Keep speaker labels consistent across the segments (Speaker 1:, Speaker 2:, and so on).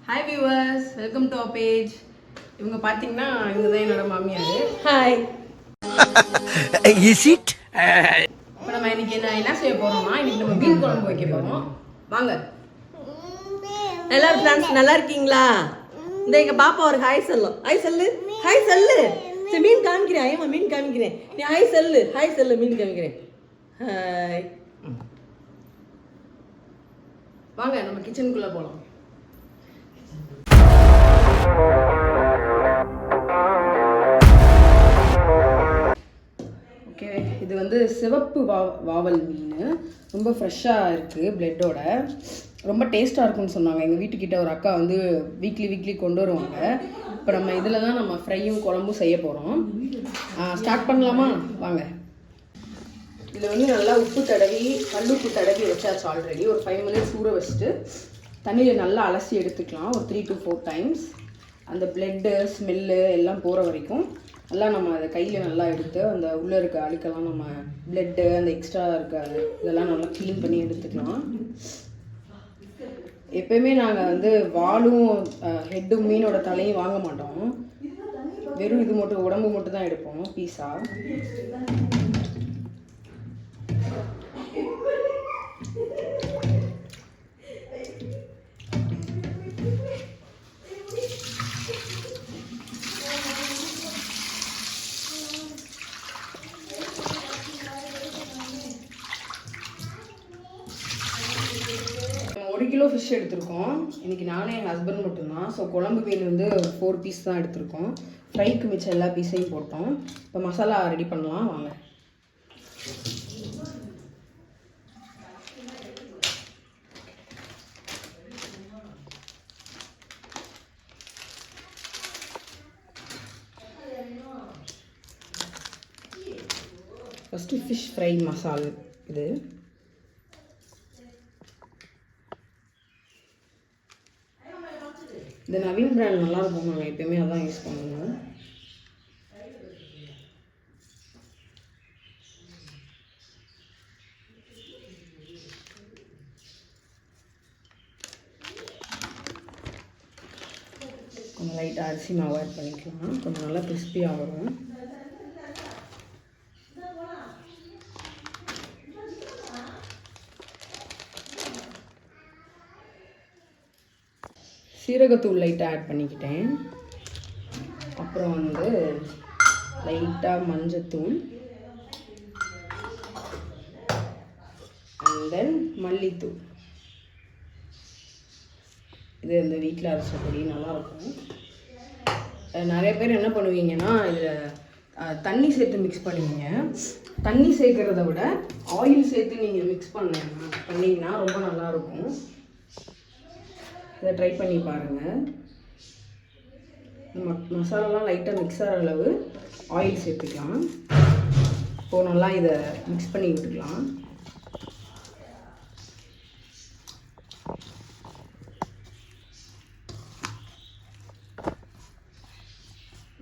Speaker 1: Hi viewers, welcome to our page. இவங்க பாத்தீங்கன்னா இவங்க தான் என்னோட மாமியார்.
Speaker 2: ஹாய்.
Speaker 3: Is it?
Speaker 1: இப்போ நம்ம இன்னைக்கு என்ன செய்ய போறோம்னா இன்னைக்கு நம்ம மீன் குழம்பு வைக்க போறோம். வாங்க.
Speaker 2: எல்லாரும் ஃப்ரெண்ட்ஸ் நல்லா இருக்கீங்களா? இந்த எங்க பாப்பா ஒரு ஹாய் சொல்லும். ஹாய் சொல்லு. ஹாய் சொல்லு. சரி மீன் காமிக்கிறேன். ஐயம்மா மீன் காமிக்கிறேன். நீ ஹாய் சொல்லு. ஹாய் சொல்லு மீன் காமிக்கிறேன். ஹாய்.
Speaker 1: வாங்க நம்ம கிச்சனுக்குள்ள போலாம். ஓகே, இது வந்து சிவப்பு வாவல் மீன். ரொம்ப ஃப்ரெஷ்ஷாக இருக்குது, பிளட்டோட. ரொம்ப டேஸ்ட்டாக இருக்கும்னு சொன்னாங்க. எங்கள் வீட்டுக்கிட்ட ஒரு அக்கா வந்து வீக்லி கொண்டு வருவாங்க. இப்போ நம்ம இதில் தான் நம்ம ஃப்ரையும் குழம்பும் செய்ய போகிறோம். ஸ்டார்ட் பண்ணலாமா? வாங்க. இதில் வந்து நல்லா உப்பு தடவி கல்லுப்பு தடவி வச்சாச்சு ஆல்ரெடி. ஒரு 5 minutes ஊற வச்சுட்டு தண்ணியில் நல்லா அலசி எடுத்துக்கலாம். ஒரு 3 to 4 times. அந்த பிளட்டு ஸ்மெல்லு எல்லாம் போகிற வரைக்கும் நல்லா நம்ம அதை கையில் நல்லா எடுத்து அந்த உள்ளே இருக்க அழுக்கெல்லாம் நம்ம பிளட்டு அந்த எக்ஸ்ட்ரா இருக்க இதெல்லாம் நல்லா க்ளீன் பண்ணி எடுத்துக்கலாம். எப்பயுமே நாங்கள் வந்து வாலும் ஹெட்டும் மீனோட தலையும் வாங்க மாட்டோம். வெறும் இது மட்டும் உடம்பு மட்டும் தான் எடுப்போம் பீஸா. கிலோ ஃபிஷ் எடுத்திருக்கோம். இன்றைக்கி நானே என் ஹஸ்பண்ட் மட்டும்தான். ஸோ குழம்பு மீன் வந்து 4 பீஸ் தான் எடுத்திருக்கோம். ஃப்ரைக்கு மிச்சம் எல்லா பீஸையும் போட்டோம். இப்போ மசாலா ரெடி பண்ணலாம் வாங்க. ஃபஸ்ட்டு ஃபிஷ் ஃப்ரை மசாலா இது. இந்த நவீன் பிராண்ட் நல்லா இருக்கும். நாங்கள் எப்பயுமே அதான் யூஸ் பண்ணுவோம். கொஞ்சம் லைட்டாக அரிசி மாவு ஆட் பண்ணிக்கலாம். கொஞ்சம் நல்லா கிறிஸ்பியாக வரும். சீரகத்தூள் லைட்டாக ஆட் பண்ணிக்கிட்டேன். அப்புறம் வந்து லைட்டாக மஞ்சத்தூள் அண்ட் தென் மல்லித்தூள். இது இந்த வீட்டில் அரைச்சபடி நல்லாயிருக்கும். நிறைய பேர் என்ன பண்ணுவீங்கன்னா இதில் தண்ணி சேர்த்து மிக்ஸ் பண்ணுவீங்க. தண்ணி சேர்க்குறத விட ஆயில் சேர்த்து நீங்கள் மிக்ஸ் பண்ணிங்கன்னா ரொம்ப நல்லாயிருக்கும். இதை ட்ரை பண்ணி பாருங்கள். மசாலாலாம் லைட்டாக மிக்ஸ் ஆகிற அளவு ஆயில் சேர்த்துக்கலாம். இப்போது நல்லா இதை மிக்ஸ் பண்ணி விட்டுக்கலாம்.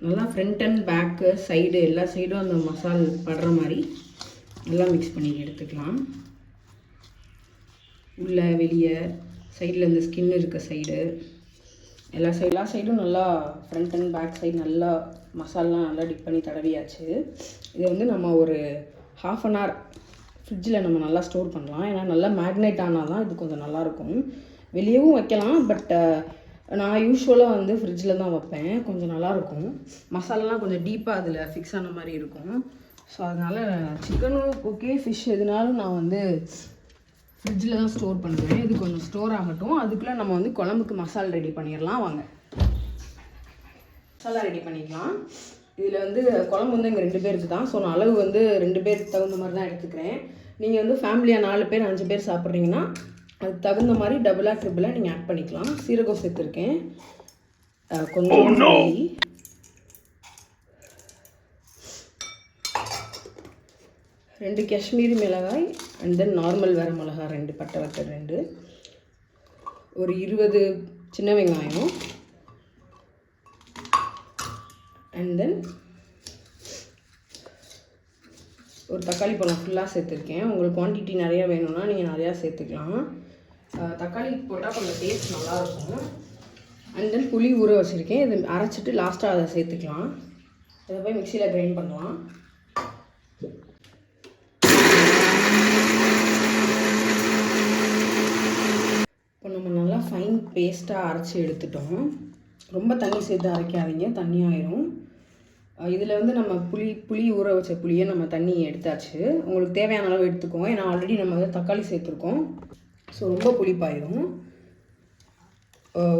Speaker 1: நல்லா ஃப்ரண்ட் அண்ட் பேக்கு சைடு எல்லா சைடும் அந்த மசால் படுற மாதிரி நல்லா மிக்ஸ் பண்ணி எடுத்துக்கலாம். உள்ளே வெளியே சைடில் இந்த ஸ்கின் இருக்க சைடு எல்லா சைடும் நல்லா ஃப்ரண்ட் அண்ட் பேக் சைடு நல்லா மசாலாம் நல்லா டிப் பண்ணி தடவியாச்சு. இதை வந்து நம்ம ஒரு 1/2 hour ஃப்ரிட்ஜில் நம்ம நல்லா ஸ்டோர் பண்ணலாம். ஏன்னா நல்லா மேக்னேட் ஆனால் தான் இது கொஞ்சம் நல்லாயிருக்கும். வெளியவும் வைக்கலாம், பட் நான் யூஸ்வலாக வந்து ஃப்ரிட்ஜில் தான் வைப்பேன். கொஞ்சம் நல்லாயிருக்கும். மசாலாலாம் கொஞ்சம் டீப்பாக அதில் ஃபிக்ஸ் ஆன மாதிரி இருக்கும். ஸோ அதனால் சிக்கனும் ஓகே, ஃபிஷ் எதுனாலும் நான் வந்து ஃப்ரிட்ஜில் தான் ஸ்டோர் பண்ணுவேன். இது கொஞ்சம் ஸ்டோர் ஆகட்டும். அதுக்குள்ளே நம்ம வந்து குழம்புக்கு மசாலா ரெடி பண்ணிடலாம் வாங்க. மசாலா ரெடி பண்ணிக்கலாம். இதில் வந்து குழம்பு வந்து எங்கள் 2 பேருக்கு தான். ஸோ நான் அளவு வந்து 2 பேருக்கு தகுந்த மாதிரி தான் எடுத்துக்கிறேன். நீங்கள் வந்து ஃபேமிலியாக 4 பேர் 5 பேர் சாப்பிட்றீங்கன்னா அதுக்கு தகுந்த மாதிரி டபுளாக ட்ரிபிளாக நீங்கள் ஆட் பண்ணிக்கலாம். சீரகம் சேர்த்துருக்கேன். கொஞ்சம் 2 காஷ்மீரி மிளகாய் அண்ட் தென் நார்மல் வேறு மிளகாய் 2, பட்டை வத்தல் 2, ஒரு 20 சின்ன வெங்காயம் அண்ட் தென் ஒரு தக்காளி பழம் ஃபுல்லாக சேர்த்துருக்கேன். உங்களுக்கு குவான்டிட்டி நிறையா வேணும்னா நீங்கள் நிறையா சேர்த்துக்கலாம். தக்காளி போட்டால் கொஞ்சம் டேஸ்ட் நல்லாயிருக்கும். அண்ட் தென் புளி ஊற வச்சுருக்கேன். இது அரைச்சிட்டு லாஸ்ட்டாக அதை சேர்த்துக்கலாம். அதை போய் மிக்சியில் கிரைண்ட் பண்ணலாம். இப்போ நம்ம நல்லா ஃபைன் பேஸ்ட்டாக அரைச்சி எடுத்துட்டோம். ரொம்ப தண்ணி சேர்த்து அரைக்காதீங்க, தண்ணி ஆயிரும். இதில் வந்து நம்ம புளி ஊற வச்ச புளியை நம்ம தண்ணி எடுத்தாச்சு. உங்களுக்கு தேவையான அளவு எடுத்துக்கோங்க. ஏன்னா ஆல்ரெடி நம்ம வந்து தக்காளி சேர்த்துருக்கோம். ஸோ ரொம்ப புளிப்பாயிடும்.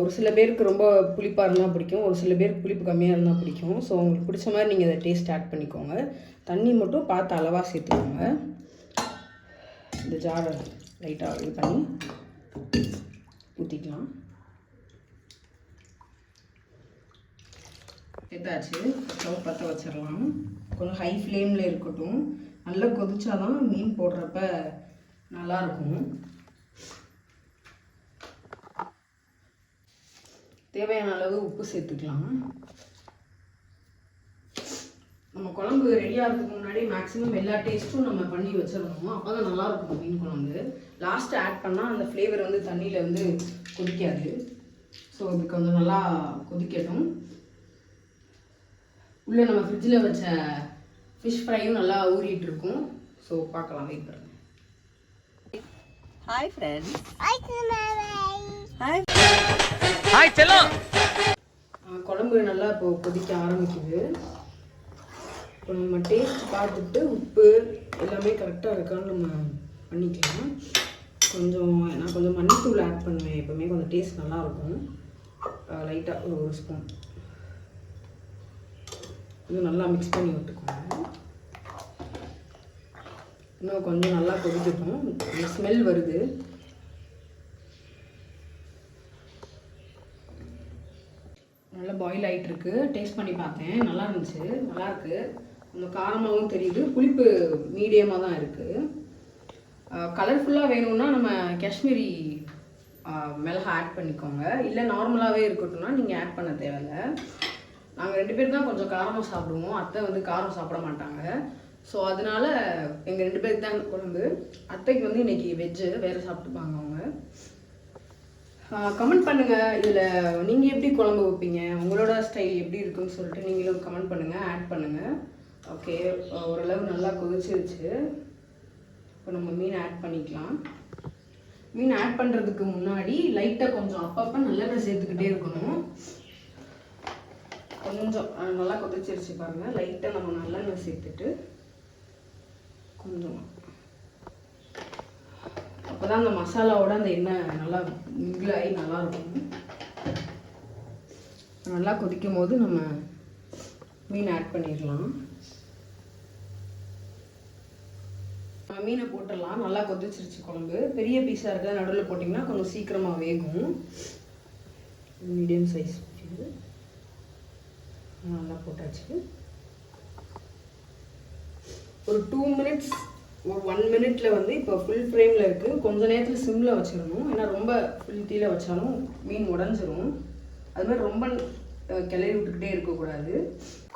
Speaker 1: ஒரு சில பேருக்கு ரொம்ப புளிப்பாக இருந்தால் பிடிக்கும், ஒரு சில பேருக்கு புளிப்பு கம்மியாக இருந்தால் பிடிக்கும். ஸோ உங்களுக்கு பிடிச்ச மாதிரி நீங்கள் அதை டேஸ்ட் ஆட் பண்ணிக்கோங்க. தண்ணி மட்டும் பார்த்து அளவாக சேர்த்துக்கோங்க. இந்த ஜாரை லைட்டாக இது பண்ணி ஊற்றிக்கலாம். சேர்த்தாச்சு. ஸ்டவ் பற்ற வச்சிடலாம். கொஞ்சம் ஹை ஃப்ளேமில் இருக்கட்டும். நல்லா கொதிச்சாதான் மீன் போடுறப்ப நல்லாயிருக்கும். தேவையான அளவு உப்பு சேர்த்துக்கலாம். நம்ம குழம்பு ரெடியாக இருக்கிறதுக்கு முன்னாடி மேக்ஸிமம் எல்லா டேஸ்ட்டும் நம்ம பண்ணி வச்சிடணும். அப்போ தான் நல்லாயிருக்கும் மீன் குழம்பு. லாஸ்ட்டு ஆட் பண்ணால் அந்த ஃப்ளேவர் வந்து தண்ணியில் வந்து கொதிக்காது. ஸோ இது கொஞ்சம் நல்லா கொதிக்கட்டும். உள்ளே நம்ம ஃப்ரிட்ஜில் வச்ச ஃபிஷ் ஃப்ரையும் நல்லா ஊறிட்டு இருக்கும். ஸோ பார்க்கலாம், வெயிட் பண்ணுங்க.
Speaker 2: Hi friends. ஹாய்
Speaker 3: ஹாய் செல்லம்.
Speaker 1: குழம்பு நல்லா இப்போ கொதிக்க ஆரம்பிக்குது. இப்போ நம்ம டேஸ்ட் பார்த்துட்டு உப்பு எல்லாமே கரெக்டாக இருக்கான்னு நம்ம பண்ணிக்கலாம். நான் கொஞ்சம் மல்லித்தூள் ஆட் பண்ணுவேன் எப்போவுமே, கொஞ்சம் டேஸ்ட் நல்லாயிருக்கும். லைட்டாக ஒரு ஸ்பூன் இது நல்லா மிக்ஸ் பண்ணி விட்டுக்கோங்க. இன்னும் கொஞ்சம் நல்லா கொதிக்கட்டும். ஸ்மெல் வருது. நல்லா பாயில் ஆகிட்டுருக்கு. டேஸ்ட் பண்ணி பார்த்தேன், நல்லா இருந்துச்சு, நல்லாயிருக்கு. கொஞ்சம் காரமாகவும் தெரியுது. புளிப்பு மீடியமாக தான் இருக்குது. கலர்ஃபுல்லாக வேணும்னா நம்ம காஷ்மீரி மிளகா ஆட் பண்ணிக்கோங்க. இல்லை நார்மலாகவே இருக்கட்டும்னா நீங்கள் ஆட் பண்ண தேவையில்லை. நாங்கள் 2 பேர் தான் கொஞ்சம் காரமாக சாப்பிடுவோம். அத்தை வந்து காரம் சாப்பிட மாட்டாங்க. ஸோ அதனால எங்கள் 2 பேருக்கு தான் குழம்பு. அத்தைக்கு வந்து இன்றைக்கி வெஜ்ஜு, வேறு சாப்பிட்டுப்பாங்க அவங்க. கமெண்ட் பண்ணுங்கள், இதில் நீங்கள் எப்படி குழம்பு வைப்பீங்க, உங்களோட ஸ்டைல் எப்படி இருக்குன்னு சொல்லிட்டு நீங்களும் கமெண்ட் பண்ணுங்கள், ஆட் பண்ணுங்கள். ஓகே, ஓரளவு நல்லா கொதிச்சிருச்சு. இப்போ நம்ம மீன் ஆட் பண்ணிக்கலாம். மீன் ஆட் பண்ணுறதுக்கு முன்னாடி லைட்டாக கொஞ்சம் அப்பப்போ நல்லெண்ணெய் சேர்த்துக்கிட்டே இருக்கணும். கொஞ்சம் நல்லா கொதிச்சிருச்சு பாருங்கள். லைட்டாக நம்ம நல்லெண்ணெய் சேர்த்துட்டு கொஞ்சம், அப்போ தான் அந்த மசாலாவோட அந்த எண்ணெய் நல்லா மிங்கிள் ஆகி நல்லாயிருக்கும். நல்லா கொதிக்கும் போது நம்ம மீன் ஆட் பண்ணிடலாம். மீனை போட்டுடலாம். நல்லா கொதிச்சிருச்சு குழம்பு. பெரிய பீஸாக இருக்கிற நடுவில் போட்டிங்கன்னா கொஞ்சம் சீக்கிரமாக வேகும். மீடியம் சைஸ் இது நல்லா போட்டாச்சு. ஒரு 2 மினிட்ஸ், ஒரு 1 மினிட்ல வந்து இப்போ ஃபுல் ஃப்ளேமில் இருக்குது. கொஞ்சம் நேரத்தில் சிம்மில் வச்சிடணும். ஏன்னா ரொம்ப ஃபுல் தீயில் வச்சாலும் மீன் உடஞ்சிரும். அது மாதிரி ரொம்ப கிளறி விட்டுக்கிட்டே இருக்கக்கூடாது.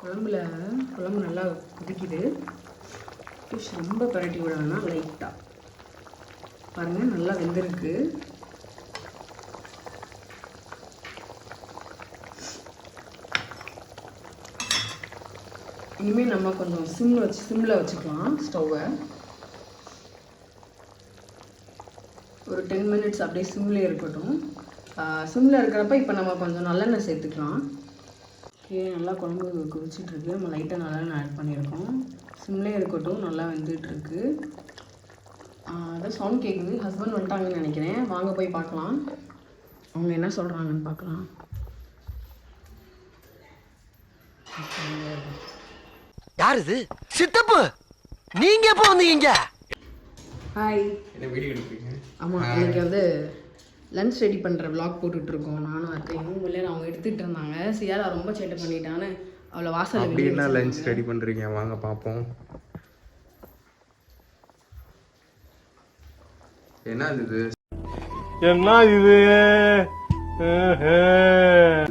Speaker 1: குழம்பு நல்லா கொதிக்குது. ஃபிஷ் ரொம்ப பரட்டி விடணும்னா லைட்டாக பாருங்கள், நல்லா வெந்திருக்கு. இனிமேல் நம்ம கொஞ்சம் சிம்மில் வச்சுக்கலாம் ஸ்டவ்வை. ஒரு 10 மினிட்ஸ் அப்படியே சிம்மில் இருக்கட்டும். சிம்மில் இருக்கிறப்ப இப்போ நம்ம கொஞ்சம் நல்லெண்ணெய் சேர்த்துக்கலாம். ஓகே, நல்லா குழம்பு கொதிச்சிட்ருக்கு. நம்ம லைட்டாக நல்லெண்ணெய் ஆட் பண்ணியிருக்கோம். சிம்லேயே இருக்கட்டும், நல்லா வெந்துட்டுருக்கு. அதான் சவுண்ட் கேட்குது. ஹஸ்பண்ட் வந்துட்டாங்கன்னு நினைக்கிறேன். வாங்க போய் பார்க்கலாம், அவங்க என்ன சொல்கிறாங்கன்னு பார்க்கலாம்.
Speaker 3: யார் இது? சித்தப்பு, நீங்க எப்போ வந்தீங்க?
Speaker 1: ஹாய்.
Speaker 4: என்ன வீடியோ எடுப்பீங்க?
Speaker 1: ஆமாம், இன்னைக்கு வந்து லன்ச் ரெடி பண்ணுற விளாக் போட்டுட்ருக்கோம். நானும் அத்தையும் இல்லை, அவங்க எடுத்துகிட்டு இருந்தாங்க. சியாரா ரொம்ப சேட்டை பண்ணிட்டான்னு அவளை வாசல்
Speaker 4: அப்படி என்ன லன்ச் ரெடி பண்ணுறீங்க? வாங்க பார்ப்போம். என்ன இது?
Speaker 5: என்ன இது?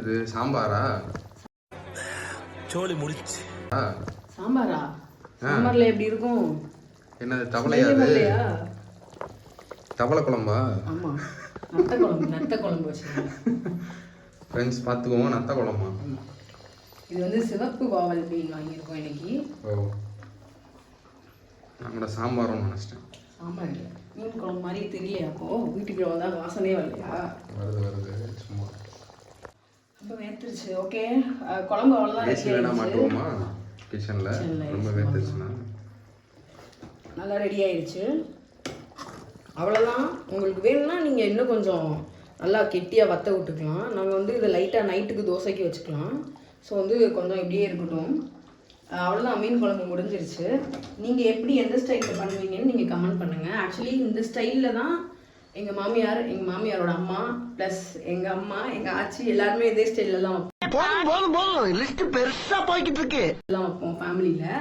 Speaker 4: இது சாம்பாரா?
Speaker 3: சோலி முடிச்சு.
Speaker 1: சாம்பாரா? சாம்பார்ல எப்படி இருக்கும்?
Speaker 4: என்னது தவளையா? அது தவளை குழம்பா?
Speaker 1: ஆமாம், நத்த குழம்பு வச்சுருக்கேன்.
Speaker 4: ஃப்ரெண்ட்ஸ் பார்த்துக்கோங்க. நத்த குழம்பா?
Speaker 1: இது வந்து சிவப்பு வாவல் மீன் வாங்கியிருக்கோம் இன்னைக்கு.
Speaker 4: ஓ, நான் கூட சாம்பாரும் நினச்சிட்டேன்.
Speaker 1: சாம்பார் இல்லை, மீன் குழம்பு மாதிரி தெரியலையா? அப்போது வீட்டுக்கு வந்தால் வாசனையே வரலையா?
Speaker 4: வருது சும்மா.
Speaker 1: ரொம்ப வேர்த்துருச்சு. ஓகே, குழம்பு அவ்வளோதான்.
Speaker 4: ஏசி வேணா மாட்டுவோமா கிச்சனில்? ரொம்ப வேர்த்துருச்சுன்னா
Speaker 1: நல்லா ரெடி ஆயிடுச்சு. அவ்வளோதான். உங்களுக்கு வேணும்னா நீங்கள் இன்னும் கொஞ்சம் நல்லா கெட்டியாக வற்ற விட்டுக்கலாம். நாங்கள் வந்து இதை லைட்டாக நைட்டுக்கு தோசைக்கு வச்சுக்கலாம். ஸோ வந்து கொஞ்சம் இப்படியே இருக்கட்டும். அவ்வளோதான், மீன் குழம்பு முடிஞ்சிருச்சு. நீங்கள் எப்படி எந்த ஸ்டைலில் பண்ணுவீங்கன்னு நீங்கள் கமெண்ட் பண்ணுங்கள். ஆக்சுவலி இந்த ஸ்டைலில் தான் எங்கள் மாமியாரோட அம்மா ப்ளஸ் எங்கள் அம்மா, எங்கள் ஆச்சி எல்லாருமே இதே ஸ்டைலில் தான்
Speaker 3: போதும் லிஸ்ட் பெருசா போய்கிட்டு இருக்கு
Speaker 1: எல்லாம் வைப்போம் ஃபேமிலியில்.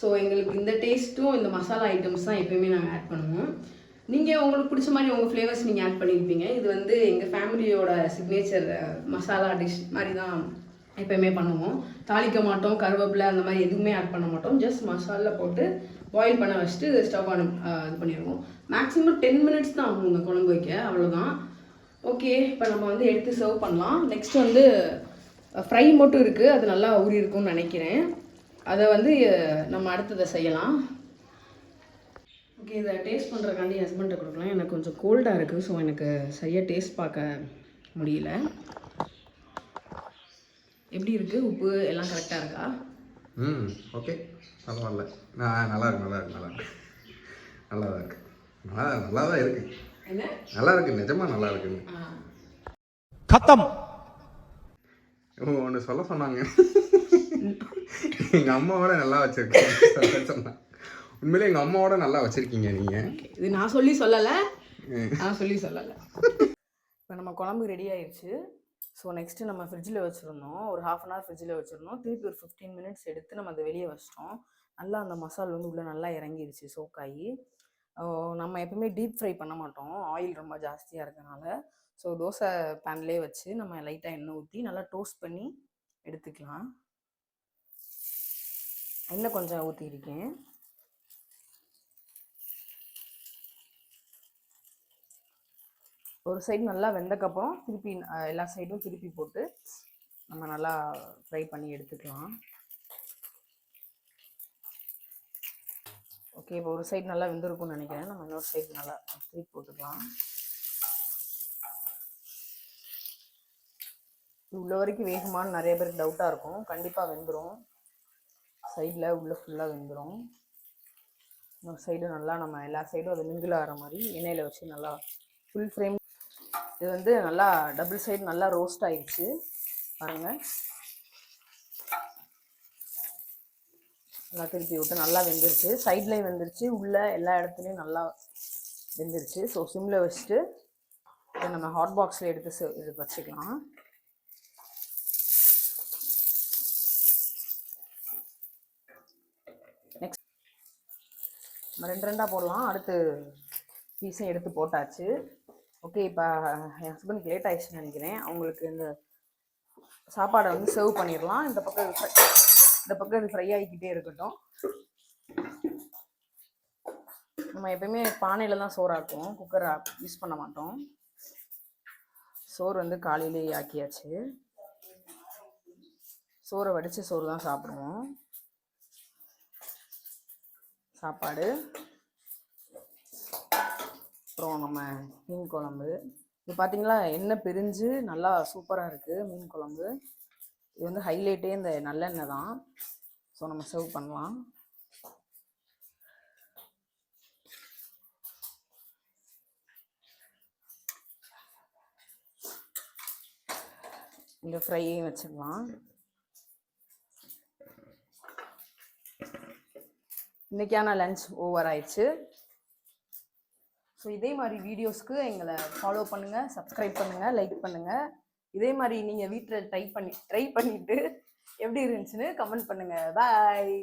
Speaker 1: ஸோ எங்களுக்கு இந்த டேஸ்ட்டும் இந்த மசாலா ஐட்டம்ஸ் தான் எப்பயுமே நாங்கள் ஆட் பண்ணுவோம். நீங்கள் உங்களுக்கு பிடிச்ச மாதிரி உங்கள் ஃப்ளேவர்ஸ் நீங்கள் ஆட் பண்ணியிருப்பீங்க. இது வந்து எங்கள் ஃபேமிலியோட சிக்னேச்சர் மசாலா டிஷ் மாதிரி தான் எப்பயுமே பண்ணுவோம். தாளிக்க மாட்டோம், கருவேப்பிலை அந்த மாதிரி எதுவுமே ஆட் பண்ண மாட்டோம். ஜஸ்ட் மசாலா போட்டு பாயில் பண்ண வச்சுட்டு ஸ்டவ் இது பண்ணிடுவோம். மேக்ஸிமம் 10 minutes தான் ஆகும் இந்த குழம்பு வைக்க, அவ்வளோதான். ஓகே, இப்போ நம்ம வந்து எடுத்து சர்வ் பண்ணலாம். நெக்ஸ்ட் வந்து ஃப்ரை மட்டும் இருக்குது, அது நல்லா ஊறி இருக்கும்னு நினைக்கிறேன். அதை வந்து நம்ம அடுத்ததை செய்யலாம். ஓகே, இதை டேஸ்ட் பண்ணுறக்காண்டி ஹஸ்பண்டை கொடுக்கலாம். எனக்கு கொஞ்சம் கோல்டாக இருக்குது, ஸோ எனக்கு சரியாக டேஸ்ட் பார்க்க முடியல. எப்படி இருக்குது? உப்பு எல்லாம் கரெக்டாக இருக்கா?
Speaker 4: ஓகே, பரவாயில்ல. நல்லா தான் இருக்கு.
Speaker 1: என்ன
Speaker 4: நல்லா இருக்கு, நிஜமாக நல்லா இருக்குங்க.
Speaker 5: खत्म
Speaker 4: ஒன்று சொல்ல சொன்னாங்க, எங்கள் அம்மாவோட நல்லா வச்சிருக்கீங்க சொன்னாங்க. உண்மையிலே எங்கள் அம்மாவோட நல்லா வச்சுருக்கீங்க நீங்கள்.
Speaker 1: இது நான் சொல்லலை. இப்போ நம்ம குழம்பு ரெடி ஆயிடுச்சு. ஸோ நெக்ஸ்ட்டு நம்ம ஃப்ரிட்ஜில் வச்சுருந்தோம். ஒரு 1/2 hour ஃப்ரிட்ஜில் வச்சுருந்தோம். திருப்பி ஒரு 15 minutes எடுத்து நம்ம அதை வெளியே வச்சிட்டோம். நல்லா அந்த மசால் வந்து உள்ளே நல்லா இறங்கிடுச்சு, சோக்காகி. நம்ம எப்பவுமே டீப் ஃப்ரை பண்ண மாட்டோம், ஆயில் ரொம்ப ஜாஸ்தியாக இருக்கனால. ஸோ தோசை பேன்லேயே வச்சு நம்ம லைட்டாக எண்ணெய் ஊற்றி நல்லா டோஸ்ட் பண்ணி எடுத்துக்கலாம். எண்ணெய் கொஞ்சம் ஊற்றிருக்கேன். ஒரு சைடு நல்லா வெந்தக்கப்புறம் திருப்பி எல்லா சைடும் திருப்பி போட்டு நம்ம நல்லா ஃப்ரை பண்ணி எடுத்துக்கலாம். ஓகே, இப்போ ஒரு சைடு நல்லா வெந்திருக்கும்னு நினைக்கிறேன். நம்ம இன்னொரு சைடு நல்லா திருப்பி போட்டுக்கலாம். உள்ள வரைக்கும் வேகுமான்னு நிறைய பேருக்கு டவுட்டாக இருக்கும். கண்டிப்பாக வெந்துடும். சைடில் உள்ள ஃபுல்லாக வெந்துடும். இன்னொரு சைடு நல்லா நம்ம எல்லா சைடும் அது மிங்கிள் ஆகிற மாதிரி எண்ணெயில் வச்சு நல்லா ஃபுல் ஃப்ரேம். இது வந்து நல்லா டபுள் சைடு நல்லா ரோஸ்ட் ஆயிடுச்சு பாருங்கள். நல்லா திருப்பி விட்டு நல்லா வெந்துருச்சு. சைட்லேயும் வெந்துருச்சு, உள்ளே எல்லா இடத்துலையும் நல்லா வெந்துருச்சு. ஸோ சிம்மில் வச்சுட்டு இதை நம்ம ஹாட் பாக்ஸில் எடுத்து இது வச்சுக்கலாம். நெக்ஸ்ட் நம்ம 2 போடலாம். அடுத்து பீஸையும் எடுத்து போட்டாச்சு. ஓகே, இப்போ என் ஹஸ்பண்டுக்கு லேட் ஆயிடுச்சுன்னு நினைக்கிறேன். அவங்களுக்கு இந்த சாப்பாடை வந்து சர்வ் பண்ணிடலாம். இந்த பக்கம் இது ஃப்ரை ஆகிக்கிட்டே இருக்கட்டும். நம்ம எப்பயுமே பானையில் தான் சோறு ஆக்குவோம், குக்கரை யூஸ் பண்ண மாட்டோம். சோறு வந்து காலையிலேயே ஆக்கியாச்சு. சோறை வடித்த சோறு தான் சாப்பிடுவோம். சாப்பாடு அப்புறம் நம்ம மீன் குழம்பு. இது பார்த்தீங்களா, எண்ணெய் பிரிஞ்சு நல்லா சூப்பராக இருக்குது மீன் குழம்பு. இது வந்து ஹைலைட்டே இந்த நல்லெண்ணெய் தான். ஸோ நம்ம சர்வ் பண்ணலாம். இந்த ஃப்ரையையும் வச்சுக்கலாம். இன்றைக்கான லஞ்ச் ஓவர் ஆயிடுச்சு. ஸோ இதே மாதிரி வீடியோஸ்க்கு எங்களை ஃபாலோ பண்ணுங்கள், சப்ஸ்கிரைப் பண்ணுங்கள், லைக் பண்ணுங்கள். இதே மாதிரி நீங்கள் வீட்டில் ட்ரை பண்ணிவிட்டு எப்படி இருந்துச்சுன்னு கமெண்ட் பண்ணுங்கள். பாய்.